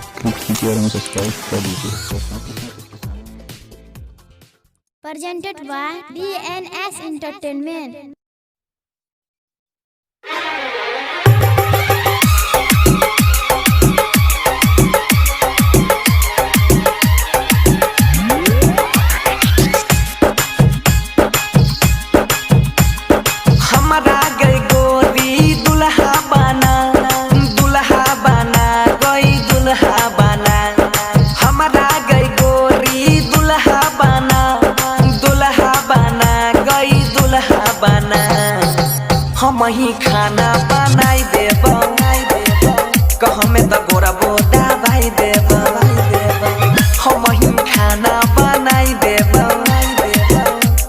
Click कीजिए और हमें सब्सक्राइब कर दीजिए। Presented by DNS Entertainment। हमारा गई गोरी दुल्हा बना गई दुल्हा बना। हमारा गई गोरी दुल्हा बना गई दुल्हा बना। हम ही खाना बनाई देब कहमे तो गोरा बोदा भाई देब। हम ही खाना बनाई देब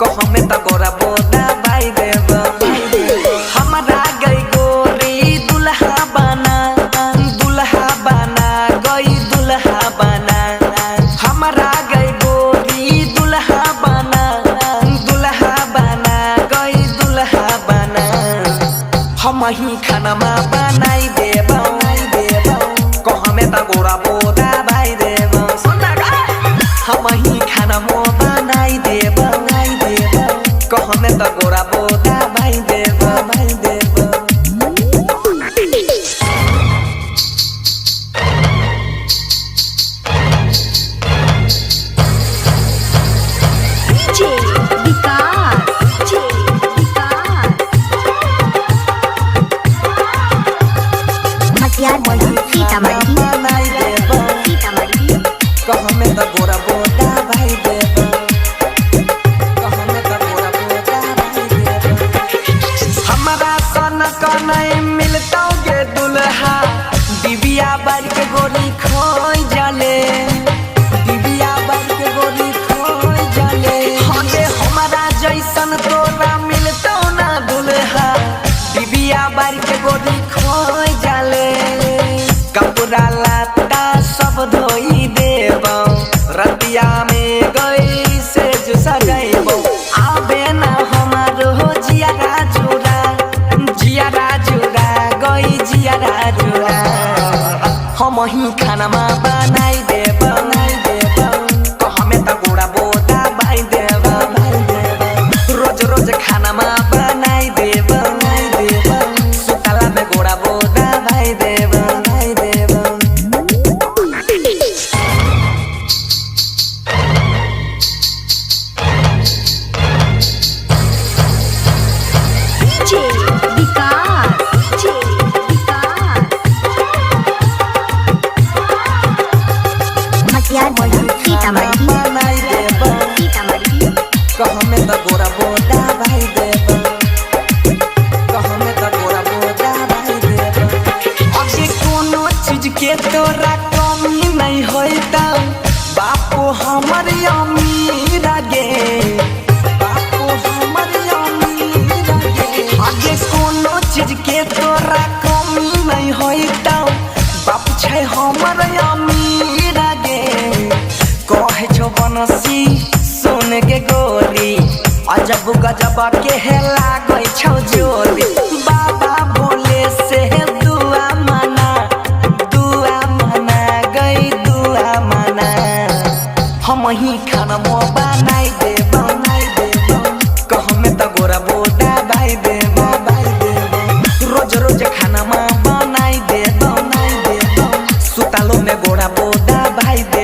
कहमे तो गोरा बोदा भाई देब। हमारा गई गोरी दुल्हा बना गई दुल्हा बना। हमारा गई गोरी दुल्हा बना गई दुल्हा बना। हम ही खाना बनाई देब कहमे तो गोरा बोदा भाई देब। हम ही खाना बनाई देब कहमे तो गोरा बोदा भाई देब भाई देब। कहमे तो गोरा बोदा भाई देब कहमे तो गोरा बोदा भाई देब। हमारा सन कनई मिलता गे दुल्हा दिव्या बार के गोरी खोई जाले दिव्या बार के गोरी खोई जाले। हटे हमारा जैसन तोरा मिलता ना दुल्हा दिव्या बार के गोरी खोई जाले। कपड़ा लाता सब धोई देब रतिया में गई से जो सजैब। आबे ना हमारो जियारा जुड़ा गई जियारा जुड़ा। हम ही खाना बनाई देब कहमे तो गोरा बोदा भाई देब। रोज रोज खाना बनाई देब सुतला में गोरा बोदा भाई देब भाई देब। बनाई देब कहमे तो गोरा बोदा भाई देब कहमे तो गोरा बोदा भाई देब। अगे कोनो चीज के तोरा कमी नहीं होता बापू हमर अमीर गे बापू हमर अमीर गे। अगे कोनो चीज के तोरा कमी नहीं होता बापू छै हमर अमीर गे। कहे छो बनसी सुन के गोरी अजब गजब के हेला गई छो जोली। बाबा भोले से दुआ मना गई दुआ मना। हम ही खाना बनाई देब कहमे तो गोरा बोदा भाई देब रोज रोज खाना बनाई देब सुतालो में गोरा बोदा भाई देब।